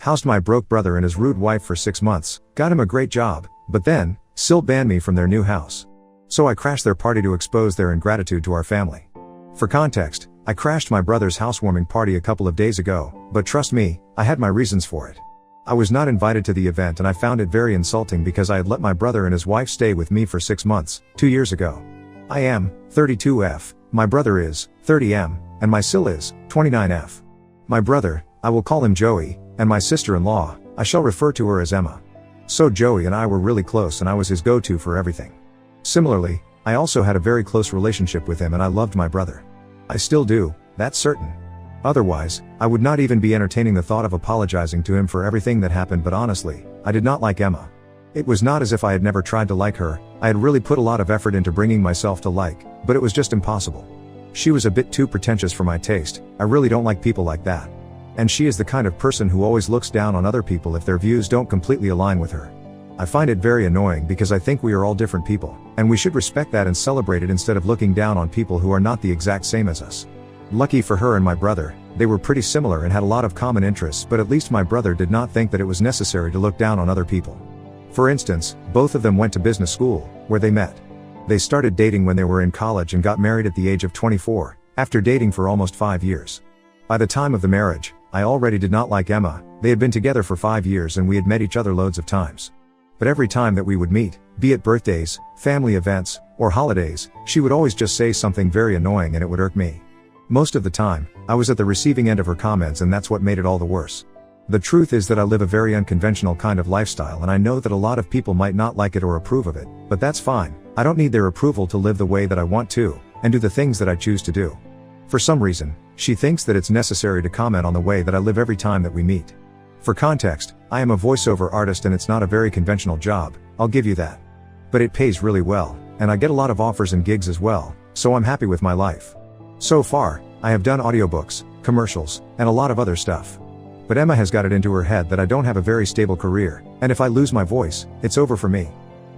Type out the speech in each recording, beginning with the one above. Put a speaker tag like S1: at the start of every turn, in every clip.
S1: Housed my broke brother and his rude wife for 6 months, got him a great job, but then, still banned me from their new house. So I crashed their party to expose their ingratitude to our family. For context, I crashed my brother's housewarming party a couple of days ago, but trust me, I had my reasons for it. I was not invited to the event and I found it very insulting because I had let my brother and his wife stay with me for 6 months, 2 years ago. I am 32F, my brother is 30M, and my SIL is 29F. My brother, I will call him Joey, and my sister-in-law, I shall refer to her as Emma. So Joey and I were really close and I was his go-to for everything. Similarly, I also had a very close relationship with him and I loved my brother. I still do, that's certain. Otherwise, I would not even be entertaining the thought of apologizing to him for everything that happened, but honestly, I did not like Emma. It was not as if I had never tried to like her, I had really put a lot of effort into bringing myself to like, but it was just impossible. She was a bit too pretentious for my taste, I really don't like people like that. And she is the kind of person who always looks down on other people if their views don't completely align with her. I find it very annoying because I think we are all different people, and we should respect that and celebrate it instead of looking down on people who are not the exact same as us. Lucky for her and my brother, they were pretty similar and had a lot of common interests, but at least my brother did not think that it was necessary to look down on other people. For instance, both of them went to business school, where they met. They started dating when they were in college and got married at the age of 24, after dating for almost 5 years. By the time of the marriage, I already did not like Emma. They had been together for 5 years and we had met each other loads of times. But every time that we would meet, be it birthdays, family events, or holidays, she would always just say something very annoying and it would irk me. Most of the time, I was at the receiving end of her comments and that's what made it all the worse. The truth is that I live a very unconventional kind of lifestyle and I know that a lot of people might not like it or approve of it, but that's fine. I don't need their approval to live the way that I want to, and do the things that I choose to do. For some reason, she thinks that it's necessary to comment on the way that I live every time that we meet. For context, I am a voiceover artist and it's not a very conventional job, I'll give you that. But it pays really well, and I get a lot of offers and gigs as well, so I'm happy with my life. So far, I have done audiobooks, commercials, and a lot of other stuff. But Emma has got it into her head that I don't have a very stable career, and if I lose my voice, it's over for me.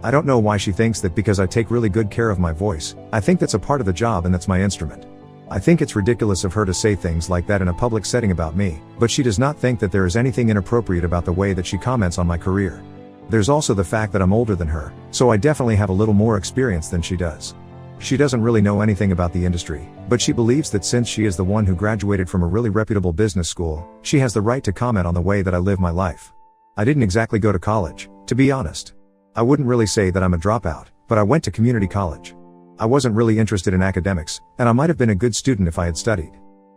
S1: I don't know why she thinks that because I take really good care of my voice, I think that's a part of the job and that's my instrument. I think it's ridiculous of her to say things like that in a public setting about me, but she does not think that there is anything inappropriate about the way that she comments on my career. There's also the fact that I'm older than her, so I definitely have a little more experience than she does. She doesn't really know anything about the industry, but she believes that since she is the one who graduated from a really reputable business school, she has the right to comment on the way that I live my life. I didn't exactly go to college, to be honest. I wouldn't really say that I'm a dropout, but I went to community college. I wasn't really interested in academics, and I might have been a good student if I had studied.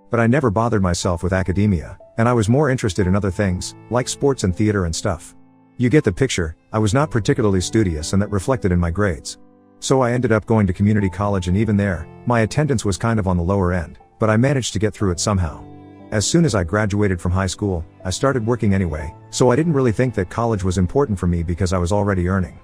S1: But I never bothered myself with academia, and I was more interested in other things, like sports and theater and stuff. You get the picture. I was not particularly studious and that reflected in my grades. So I ended up going to community college and even there, my attendance was kind of on the lower end, but I managed to get through it somehow. As soon as I graduated from high school, I started working anyway, so I didn't really think that college was important for me because I was already earning.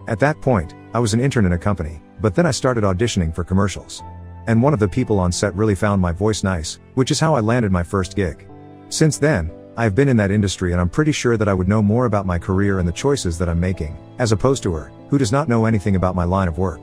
S1: At that point, I was an intern in a company, but then I started auditioning for commercials. And one of the people on set really found my voice nice, which is how I landed my first gig. Since then, I have been in that industry and I'm pretty sure that I would know more about my career and the choices that I'm making, as opposed to her, who does not know anything about my line of work.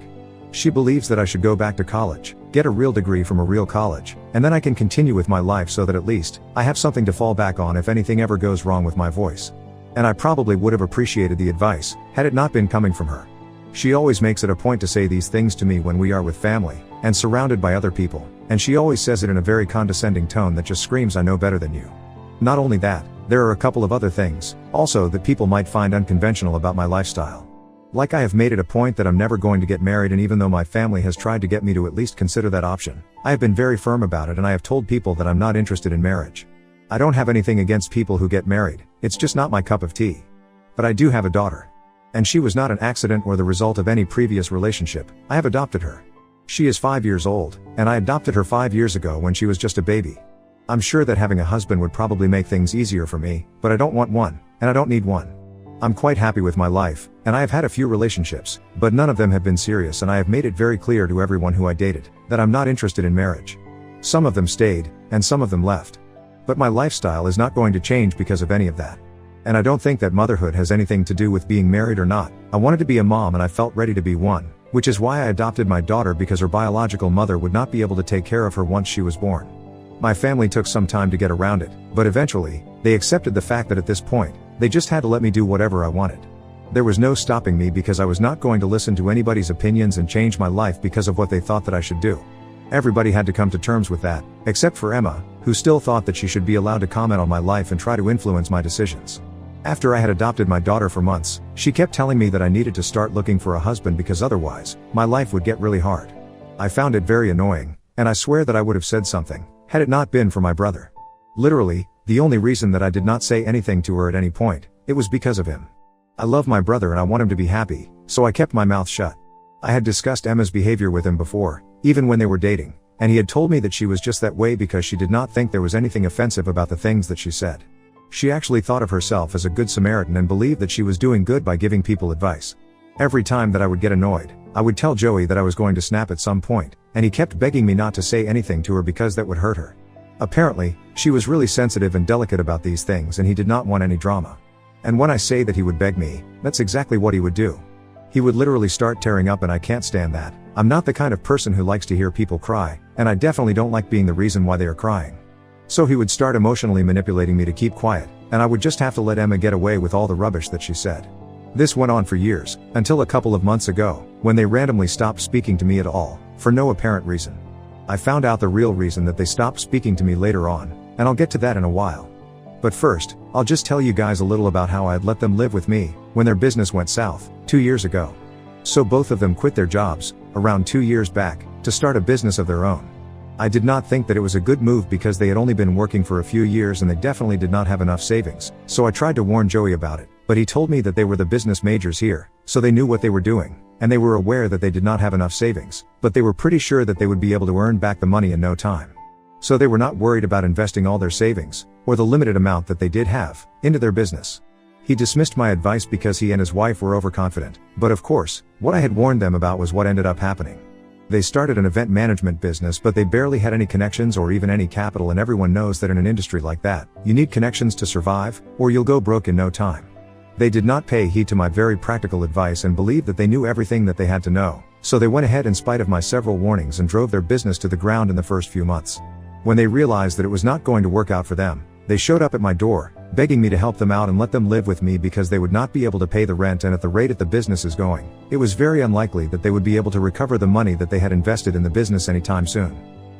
S1: She believes that I should go back to college, get a real degree from a real college, and then I can continue with my life so that at least, I have something to fall back on if anything ever goes wrong with my voice. And I probably would have appreciated the advice, had it not been coming from her. She always makes it a point to say these things to me when we are with family, and surrounded by other people, and she always says it in a very condescending tone that just screams I know better than you. Not only that, there are a couple of other things, also that people might find unconventional about my lifestyle. Like I have made it a point that I'm never going to get married, and even though my family has tried to get me to at least consider that option, I have been very firm about it and I have told people that I'm not interested in marriage. I don't have anything against people who get married, it's just not my cup of tea. But I do have a daughter. And she was not an accident or the result of any previous relationship, I have adopted her. She is 5 years old, and I adopted her 5 years ago when she was just a baby. I'm sure that having a husband would probably make things easier for me, but I don't want one, and I don't need one. I'm quite happy with my life, and I have had a few relationships, but none of them have been serious, and I have made it very clear to everyone who I dated, that I'm not interested in marriage. Some of them stayed, and some of them left. But my lifestyle is not going to change because of any of that. And I don't think that motherhood has anything to do with being married or not. I wanted to be a mom and I felt ready to be one, which is why I adopted my daughter, because her biological mother would not be able to take care of her once she was born. My family took some time to get around it, but eventually, they accepted the fact that at this point, they just had to let me do whatever I wanted. There was no stopping me because I was not going to listen to anybody's opinions and change my life because of what they thought that I should do. Everybody had to come to terms with that, except for Emma, who still thought that she should be allowed to comment on my life and try to influence my decisions. After I had adopted my daughter for months, she kept telling me that I needed to start looking for a husband because otherwise, my life would get really hard. I found it very annoying, and I swear that I would have said something, had it not been for my brother. Literally, the only reason that I did not say anything to her at any point, it was because of him. I love my brother and I want him to be happy, so I kept my mouth shut. I had discussed Emma's behavior with him before, even when they were dating, and he had told me that she was just that way because she did not think there was anything offensive about the things that she said. She actually thought of herself as a good Samaritan and believed that she was doing good by giving people advice. Every time that I would get annoyed, I would tell Joey that I was going to snap at some point, and he kept begging me not to say anything to her because that would hurt her. Apparently, she was really sensitive and delicate about these things and he did not want any drama. And when I say that he would beg me, that's exactly what he would do. He would literally start tearing up and I can't stand that. I'm not the kind of person who likes to hear people cry, and I definitely don't like being the reason why they are crying. So he would start emotionally manipulating me to keep quiet, and I would just have to let Emma get away with all the rubbish that she said. This went on for years, until a couple of months ago, when they randomly stopped speaking to me at all, for no apparent reason. I found out the real reason that they stopped speaking to me later on, and I'll get to that in a while. But first, I'll just tell you guys a little about how I had let them live with me, when their business went south, 2 years ago. So both of them quit their jobs, around 2 years back, to start a business of their own. I did not think that it was a good move because they had only been working for a few years and they definitely did not have enough savings, so I tried to warn Joey about it, but he told me that they were the business majors here, so they knew what they were doing, and they were aware that they did not have enough savings, but they were pretty sure that they would be able to earn back the money in no time. So they were not worried about investing all their savings, or the limited amount that they did have, into their business. He dismissed my advice because he and his wife were overconfident, but of course, what I had warned them about was what ended up happening. They started an event management business but they barely had any connections or even any capital, and everyone knows that in an industry like that, you need connections to survive, or you'll go broke in no time. They did not pay heed to my very practical advice and believed that they knew everything that they had to know, so they went ahead in spite of my several warnings and drove their business to the ground in the first few months. When they realized that it was not going to work out for them, they showed up at my door, begging me to help them out and let them live with me because they would not be able to pay the rent, and at the rate that the business is going, it was very unlikely that they would be able to recover the money that they had invested in the business anytime soon.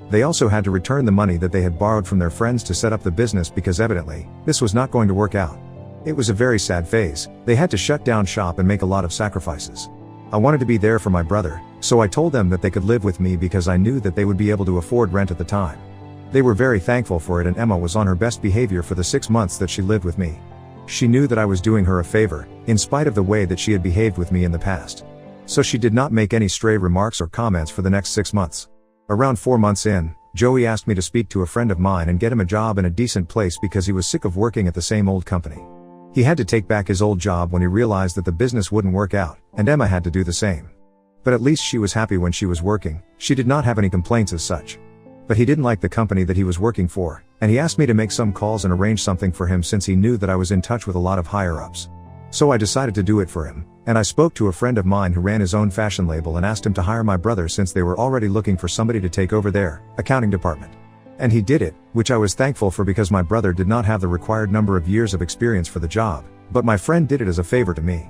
S1: They also had to return the money that they had borrowed from their friends to set up the business because evidently, this was not going to work out. It was a very sad phase. They had to shut down shop and make a lot of sacrifices. I wanted to be there for my brother, so I told them that they could live with me because I knew that they would be able to afford rent at the time. They were very thankful for it, and Emma was on her best behavior for the 6 months that she lived with me. She knew that I was doing her a favor, in spite of the way that she had behaved with me in the past. So she did not make any stray remarks or comments for the next 6 months. Around 4 months in, Joey asked me to speak to a friend of mine and get him a job in a decent place because he was sick of working at the same old company. He had to take back his old job when he realized that the business wouldn't work out, and Emma had to do the same. But at least she was happy when she was working. She did not have any complaints as such. But he didn't like the company that he was working for, and he asked me to make some calls and arrange something for him since he knew that I was in touch with a lot of higher-ups. So I decided to do it for him, and I spoke to a friend of mine who ran his own fashion label and asked him to hire my brother since they were already looking for somebody to take over their accounting department. And he did it, which I was thankful for because my brother did not have the required number of years of experience for the job, but my friend did it as a favor to me.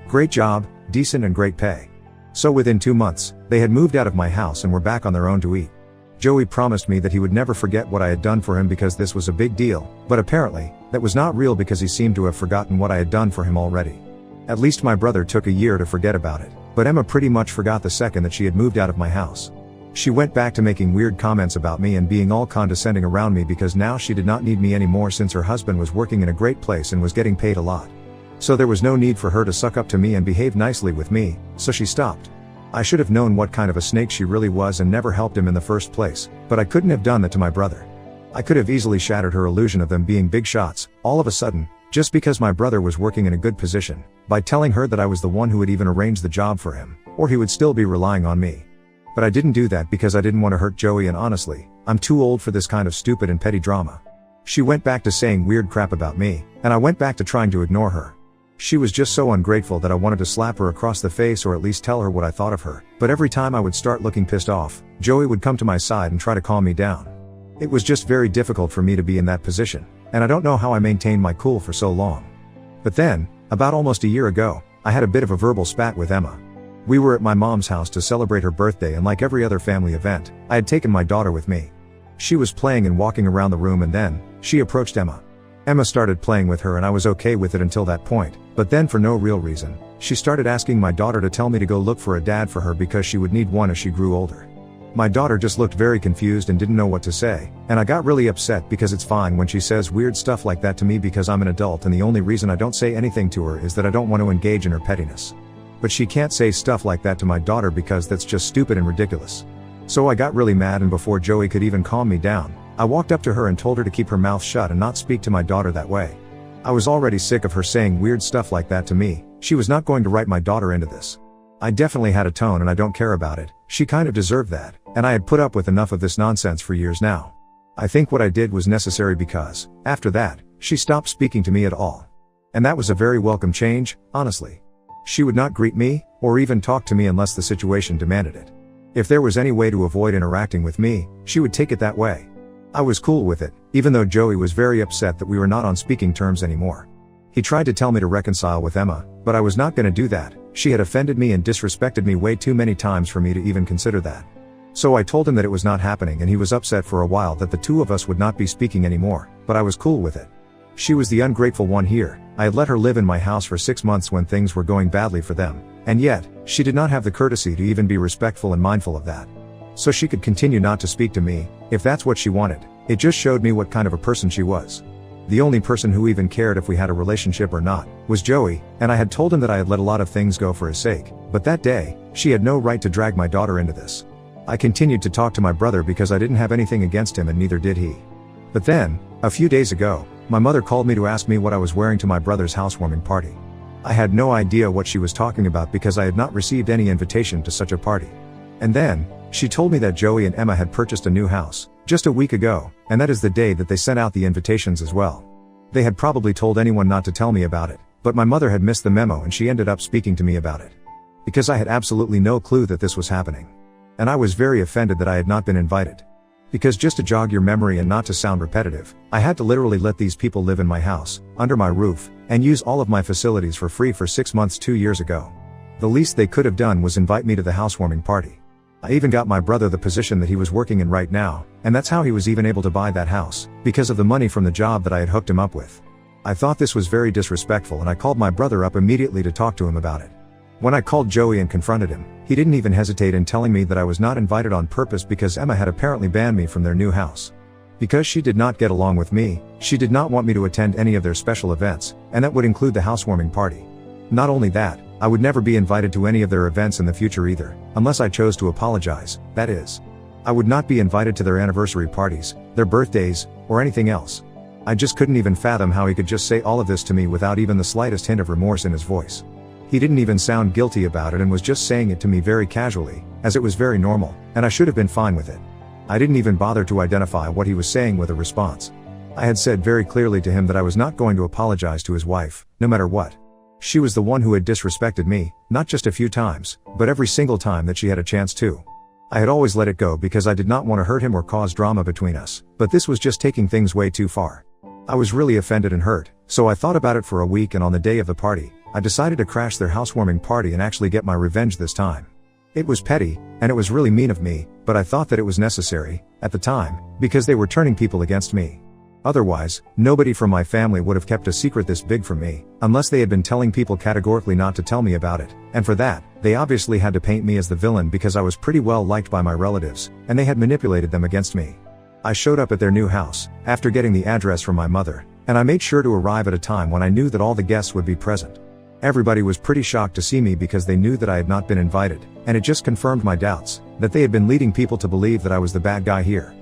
S1: Great job, decent and great pay. So within 2 months, they had moved out of my house and were back on their own to eat. Joey promised me that he would never forget what I had done for him because this was a big deal, but apparently, that was not real because he seemed to have forgotten what I had done for him already. At least my brother took a year to forget about it, but Emma pretty much forgot the second that she had moved out of my house. She went back to making weird comments about me and being all condescending around me because now she did not need me anymore since her husband was working in a great place and was getting paid a lot. So there was no need for her to suck up to me and behave nicely with me, so she stopped. I should have known what kind of a snake she really was and never helped him in the first place, but I couldn't have done that to my brother. I could have easily shattered her illusion of them being big shots, all of a sudden, just because my brother was working in a good position, by telling her that I was the one who had even arranged the job for him, or he would still be relying on me. But I didn't do that because I didn't want to hurt Joey, and honestly, I'm too old for this kind of stupid and petty drama. She went back to saying weird crap about me, and I went back to trying to ignore her. She was just so ungrateful that I wanted to slap her across the face or at least tell her what I thought of her, but every time I would start looking pissed off, Joey would come to my side and try to calm me down. It was just very difficult for me to be in that position, and I don't know how I maintained my cool for so long. But then, about almost a year ago, I had a bit of a verbal spat with Emma. We were at my mom's house to celebrate her birthday, and like every other family event, I had taken my daughter with me. She was playing and walking around the room, and then, she approached Emma. Emma started playing with her, and I was okay with it until that point, but then for no real reason, she started asking my daughter to tell me to go look for a dad for her because she would need one as she grew older. My daughter just looked very confused and didn't know what to say, and I got really upset because it's fine when she says weird stuff like that to me because I'm an adult, and the only reason I don't say anything to her is that I don't want to engage in her pettiness. But she can't say stuff like that to my daughter because that's just stupid and ridiculous. So I got really mad, and before Joey could even calm me down, I walked up to her and told her to keep her mouth shut and not speak to my daughter that way. I was already sick of her saying weird stuff like that to me. She was not going to write my daughter into this. I definitely had a tone, and I don't care about it. She kind of deserved that, and I had put up with enough of this nonsense for years now. I think what I did was necessary because, after that, she stopped speaking to me at all. And that was a very welcome change, honestly. She would not greet me, or even talk to me unless the situation demanded it. If there was any way to avoid interacting with me, she would take it that way. I was cool with it, even though Joey was very upset that we were not on speaking terms anymore. He tried to tell me to reconcile with Emma, but I was not going to do that. She had offended me and disrespected me way too many times for me to even consider that. So I told him that it was not happening, and he was upset for a while that the two of us would not be speaking anymore, but I was cool with it. She was the ungrateful one here. I had let her live in my house for 6 months when things were going badly for them, and yet, she did not have the courtesy to even be respectful and mindful of that. So she could continue not to speak to me, if that's what she wanted. It just showed me what kind of a person she was. The only person who even cared if we had a relationship or not was Joey, and I had told him that I had let a lot of things go for his sake, but that day, she had no right to drag my daughter into this. I continued to talk to my brother because I didn't have anything against him, and neither did he. But then, a few days ago, my mother called me to ask me what I was wearing to my brother's housewarming party. I had no idea what she was talking about because I had not received any invitation to such a party. And then, she told me that Joey and Emma had purchased a new house just a week ago, and that is the day that they sent out the invitations as well. They had probably told anyone not to tell me about it, but my mother had missed the memo, and she ended up speaking to me about it. Because I had absolutely no clue that this was happening. And I was very offended that I had not been invited. Because just to jog your memory and not to sound repetitive, I had to literally let these people live in my house, under my roof, and use all of my facilities for free for 6 months 2 years ago. The least they could have done was invite me to the housewarming party. I even got my brother the position that he was working in right now, and that's how he was even able to buy that house, because of the money from the job that I had hooked him up with. I thought this was very disrespectful, and I called my brother up immediately to talk to him about it. When I called Joey and confronted him, he didn't even hesitate in telling me that I was not invited on purpose because Emma had apparently banned me from their new house. Because she did not get along with me, she did not want me to attend any of their special events, and that would include the housewarming party. Not only that, I would never be invited to any of their events in the future either, unless I chose to apologize, that is. I would not be invited to their anniversary parties, their birthdays, or anything else. I just couldn't even fathom how he could just say all of this to me without even the slightest hint of remorse in his voice. He didn't even sound guilty about it and was just saying it to me very casually, as it was very normal, and I should have been fine with it. I didn't even bother to identify what he was saying with a response. I had said very clearly to him that I was not going to apologize to his wife, no matter what. She was the one who had disrespected me, not just a few times, but every single time that she had a chance to. I had always let it go because I did not want to hurt him or cause drama between us, but this was just taking things way too far. I was really offended and hurt, so I thought about it for a week, and on the day of the party, I decided to crash their housewarming party and actually get my revenge this time. It was petty, and it was really mean of me, but I thought that it was necessary, at the time, because they were turning people against me. Otherwise, nobody from my family would have kept a secret this big from me, unless they had been telling people categorically not to tell me about it, and for that, they obviously had to paint me as the villain because I was pretty well liked by my relatives, and they had manipulated them against me. I showed up at their new house, after getting the address from my mother, and I made sure to arrive at a time when I knew that all the guests would be present. Everybody was pretty shocked to see me because they knew that I had not been invited, and it just confirmed my doubts, that they had been leading people to believe that I was the bad guy here.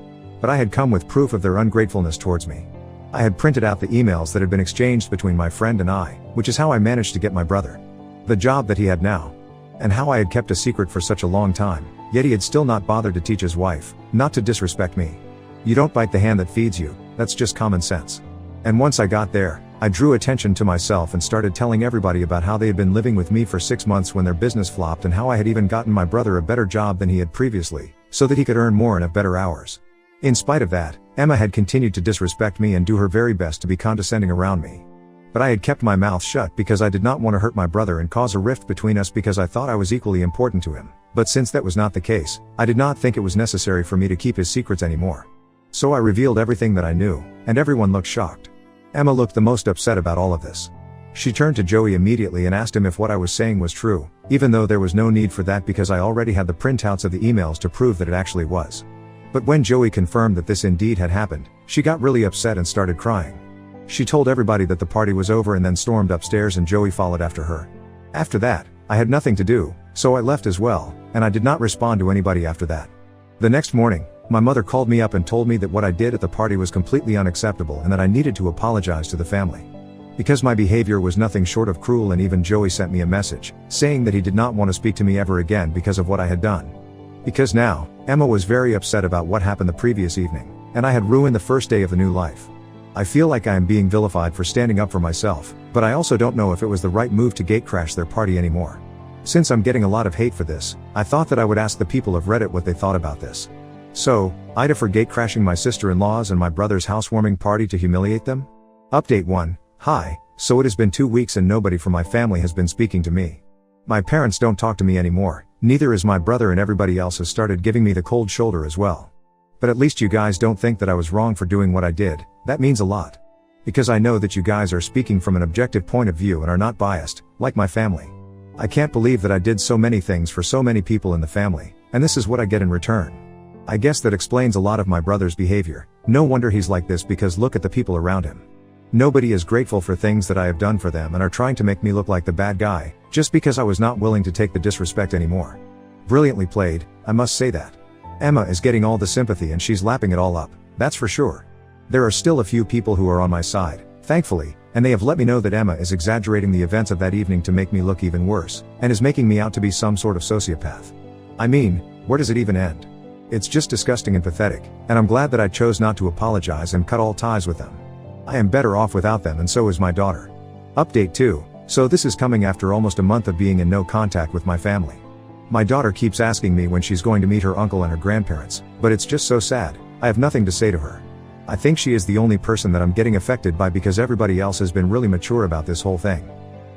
S1: But I had come with proof of their ungratefulness towards me. I had printed out the emails that had been exchanged between my friend and I, which is how I managed to get my brother the job that he had now. And how I had kept a secret for such a long time, yet he had still not bothered to teach his wife not to disrespect me. You don't bite the hand that feeds you, that's just common sense. And once I got there, I drew attention to myself and started telling everybody about how they had been living with me for 6 months when their business flopped, and how I had even gotten my brother a better job than he had previously, so that he could earn more and have better hours. In spite of that, Emma had continued to disrespect me and do her very best to be condescending around me. But I had kept my mouth shut because I did not want to hurt my brother and cause a rift between us because I thought I was equally important to him. But since that was not the case, I did not think it was necessary for me to keep his secrets anymore. So I revealed everything that I knew, and everyone looked shocked. Emma looked the most upset about all of this. She turned to Joey immediately and asked him if what I was saying was true, even though there was no need for that because I already had the printouts of the emails to prove that it actually was. But when Joey confirmed that this indeed had happened, she got really upset and started crying. She told everybody that the party was over and then stormed upstairs and Joey followed after her. After that, I had nothing to do, so I left as well, and I did not respond to anybody after that. The next morning, my mother called me up and told me that what I did at the party was completely unacceptable and that I needed to apologize to the family. Because my behavior was nothing short of cruel, and even Joey sent me a message, saying that he did not want to speak to me ever again because of what I had done. Because now, Emma was very upset about what happened the previous evening, and I had ruined the first day of the new life. I feel like I am being vilified for standing up for myself, but I also don't know if it was the right move to gatecrash their party anymore. Since I'm getting a lot of hate for this, I thought that I would ask the people of Reddit what they thought about this. So, Ida for gatecrashing my sister-in-law's and my brother's housewarming party to humiliate them? Update 1. Hi, so it has been 2 weeks and nobody from my family has been speaking to me. My parents don't talk to me anymore, neither is my brother, and everybody else has started giving me the cold shoulder as well. But at least you guys don't think that I was wrong for doing what I did. That means a lot. Because I know that you guys are speaking from an objective point of view and are not biased, like my family. I can't believe that I did so many things for so many people in the family, and this is what I get in return. I guess that explains a lot of my brother's behavior. No wonder he's like this, because look at the people around him. Nobody is grateful for things that I have done for them and are trying to make me look like the bad guy, just because I was not willing to take the disrespect anymore. Brilliantly played, I must say that. Emma is getting all the sympathy and she's lapping it all up, that's for sure. There are still a few people who are on my side, thankfully, and they have let me know that Emma is exaggerating the events of that evening to make me look even worse, and is making me out to be some sort of sociopath. I mean, where does it even end? It's just disgusting and pathetic, and I'm glad that I chose not to apologize and cut all ties with them. I am better off without them, and so is my daughter. Update 2. So this is coming after almost a month of being in no contact with my family. My daughter keeps asking me when she's going to meet her uncle and her grandparents, but it's just so sad. I have nothing to say to her. I think she is the only person that I'm getting affected by, because everybody else has been really mature about this whole thing.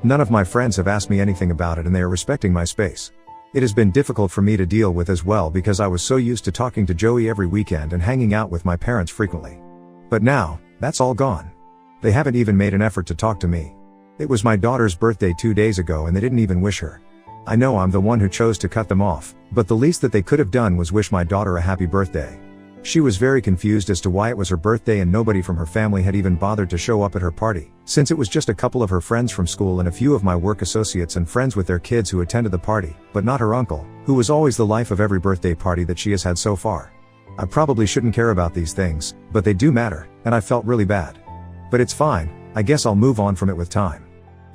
S1: None of my friends have asked me anything about it, and they are respecting my space. It has been difficult for me to deal with as well, because I was so used to talking to Joey every weekend and hanging out with my parents frequently. But now, that's all gone. They haven't even made an effort to talk to me. It was my daughter's birthday 2 days ago and they didn't even wish her. I know I'm the one who chose to cut them off, but the least that they could have done was wish my daughter a happy birthday. She was very confused as to why it was her birthday, and nobody from her family had even bothered to show up at her party, since it was just a couple of her friends from school and a few of my work associates and friends with their kids who attended the party, but not her uncle, who was always the life of every birthday party that she has had so far. I probably shouldn't care about these things, but they do matter, and I felt really bad. But it's fine, I guess I'll move on from it with time.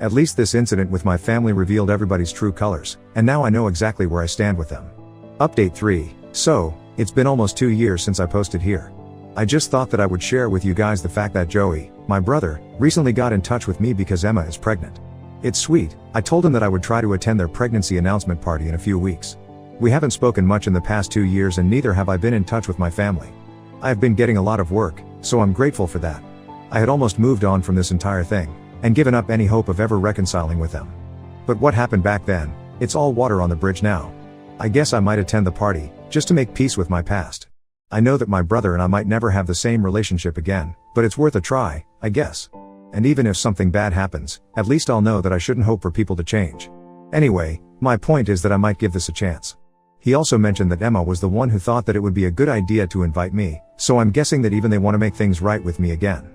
S1: At least this incident with my family revealed everybody's true colors, and now I know exactly where I stand with them. Update 3. So, it's been almost 2 years since I posted here. I just thought that I would share with you guys the fact that Joey, my brother, recently got in touch with me because Emma is pregnant. It's sweet. I told him that I would try to attend their pregnancy announcement party in a few weeks. We haven't spoken much in the past 2 years, and neither have I been in touch with my family. I have been getting a lot of work, so I'm grateful for that. I had almost moved on from this entire thing, and given up any hope of ever reconciling with them. But what happened back then, it's all water on the bridge now. I guess I might attend the party, just to make peace with my past. I know that my brother and I might never have the same relationship again, but it's worth a try, I guess. And even if something bad happens, at least I'll know that I shouldn't hope for people to change. Anyway, my point is that I might give this a chance. He also mentioned that Emma was the one who thought that it would be a good idea to invite me, so I'm guessing that even they want to make things right with me again.